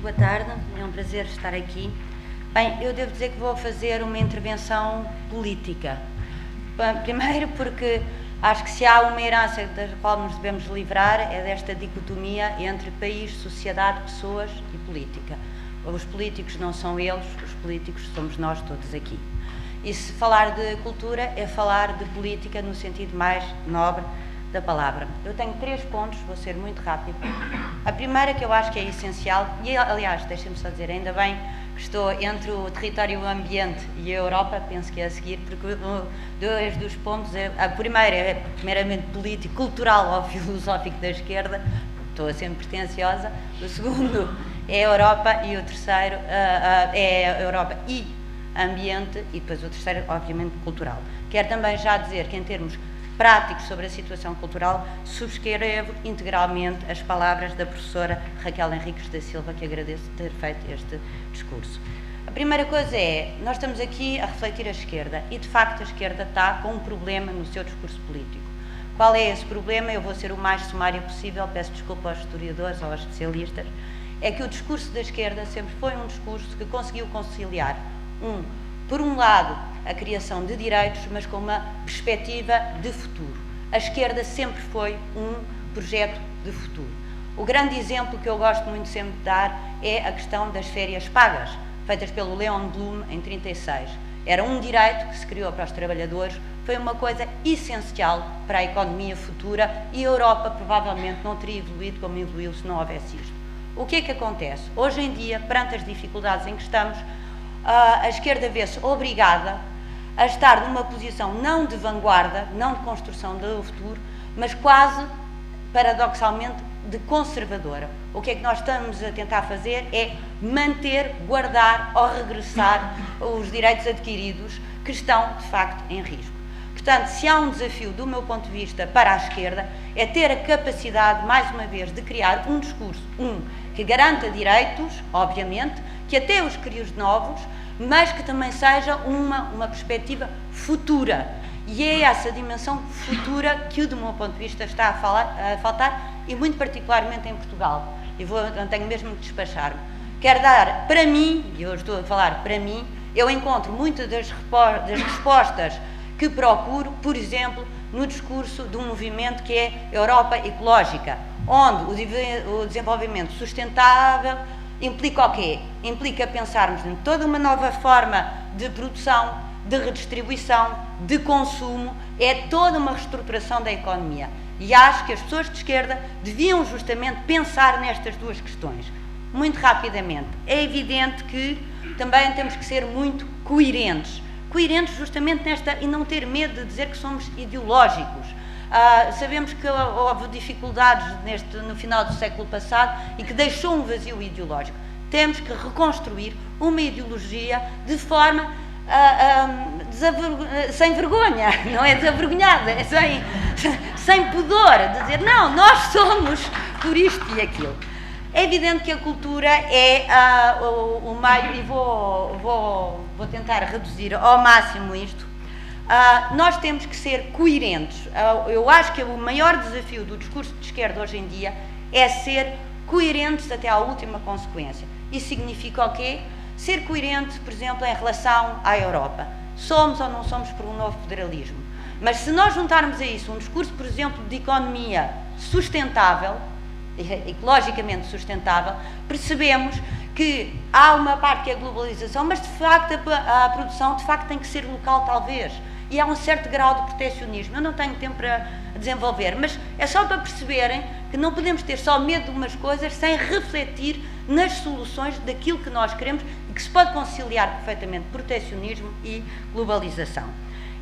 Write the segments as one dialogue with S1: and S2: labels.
S1: Boa tarde, é um prazer estar aqui. Bem, eu devo dizer que vou fazer uma intervenção política. Primeiro porque acho que se há uma herança da qual nos devemos livrar é desta dicotomia entre país, sociedade, pessoas e política. Os políticos não são eles, os políticos somos nós todos aqui. E se falar de cultura é falar de política no sentido mais nobre da palavra. Eu tenho 3 pontos, vou ser muito rápido. A primeira, que eu acho que é essencial, e aliás, deixem-me só dizer, ainda bem que estou entre o território e o ambiente e a Europa, penso que é a seguir, porque dois dos pontos, a primeira é primeiramente político, cultural ou filosófico da esquerda, estou a ser pretenciosa, o segundo é a Europa e o terceiro é a Europa e ambiente, e depois o terceiro, obviamente, cultural. Quero também já dizer que, em termos práticos sobre a situação cultural, subscrevo integralmente as palavras da professora Raquel Henriques da Silva, que agradeço ter feito este discurso. A primeira coisa é, nós estamos aqui a refletir a esquerda e, de facto, a esquerda está com um problema no seu discurso político. Qual é esse problema? Eu vou ser o mais sumária possível, peço desculpa aos historiadores ou aos especialistas. É que o discurso da esquerda sempre foi um discurso que conseguiu conciliar, por um lado, a criação de direitos, mas com uma perspectiva de futuro. A esquerda sempre foi um projeto de futuro. O grande exemplo que eu gosto muito sempre de dar é a questão das férias pagas, feitas pelo Leon Blum em 1936. Era um direito que se criou para os trabalhadores, foi uma coisa essencial para a economia futura e a Europa provavelmente não teria evoluído como evoluiu se não houvesse isto. O que é que acontece? Hoje em dia, perante as dificuldades em que estamos, a esquerda vê-se obrigada a estar numa posição não de vanguarda, não de construção do futuro, mas quase, paradoxalmente, de conservadora. O que é que nós estamos a tentar fazer é manter, guardar ou regressar os direitos adquiridos que estão, de facto, em risco. Portanto, se há um desafio, do meu ponto de vista, para a esquerda, é ter a capacidade, mais uma vez, de criar um discurso, que garanta direitos, obviamente, que até os crie os novos, mas que também seja uma perspectiva futura. E é essa dimensão futura que, do meu ponto de vista, está a faltar, e muito particularmente em Portugal. Eu tenho mesmo que despachar-me. Quero dar, para mim, e eu estou a falar para mim, eu encontro muitas das respostas que procuro, por exemplo, no discurso de um movimento que é Europa Ecológica, onde o desenvolvimento sustentável implica o quê? Implica pensarmos em toda uma nova forma de produção, de redistribuição, de consumo, é toda uma reestruturação da economia. E acho que as pessoas de esquerda deviam justamente pensar nestas duas questões. Muito rapidamente, é evidente que também temos que ser muito coerentes. Coerentes justamente nesta, e não ter medo de dizer que somos ideológicos. Sabemos que houve dificuldades no final do século passado e que deixou um vazio ideológico. Temos que reconstruir uma ideologia de forma sem vergonha, não é desavergonhada, é sem pudor, de dizer, não, nós somos por isto e aquilo. É evidente que a cultura é o meio, e vou tentar reduzir ao máximo isto. Nós temos que ser coerentes. Eu acho que o maior desafio do discurso de esquerda hoje em dia é ser coerentes até à última consequência. Isso significa o quê? Ser coerente, por exemplo, em relação à Europa. Somos ou não somos por um novo federalismo. Mas se nós juntarmos a isso um discurso, por exemplo, de economia sustentável, ecologicamente sustentável, percebemos que há uma parte que é a globalização, mas de facto a produção de facto tem que ser local talvez, e há um certo grau de protecionismo. Eu não tenho tempo para desenvolver, mas é só para perceberem que não podemos ter só medo de umas coisas sem refletir nas soluções daquilo que nós queremos e que se pode conciliar perfeitamente protecionismo e globalização.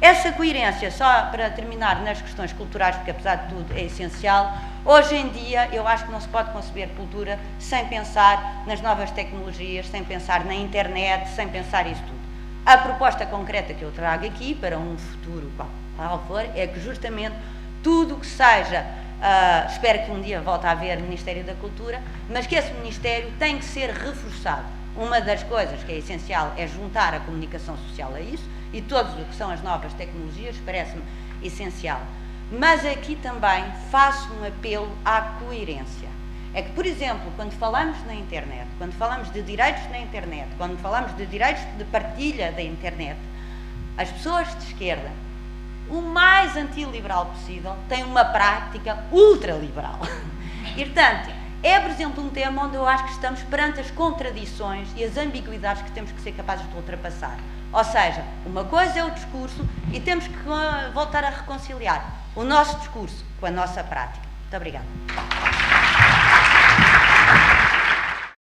S1: Essa coerência, só para terminar nas questões culturais, porque apesar de tudo é essencial, hoje em dia eu acho que não se pode conceber cultura sem pensar nas novas tecnologias, sem pensar na internet, sem pensar isso tudo. A proposta concreta que eu trago aqui, para um futuro qual for, é que justamente tudo o que seja, espero que um dia volte a haver Ministério da Cultura, mas que esse Ministério tem que ser reforçado. Uma das coisas que é essencial é juntar a comunicação social a isso, e todos o que são as novas tecnologias parece-me essencial. Mas aqui também faço um apelo à coerência. É que, por exemplo, quando falamos na internet, quando falamos de direitos na internet, quando falamos de direitos de partilha da internet, as pessoas de esquerda, o mais antiliberal possível, têm uma prática ultraliberal. E, portanto, é, por exemplo, um tema onde eu acho que estamos perante as contradições e as ambiguidades que temos que ser capazes de ultrapassar. Ou seja, uma coisa é o discurso e temos que voltar a reconciliar o nosso discurso com a nossa prática. Muito obrigada.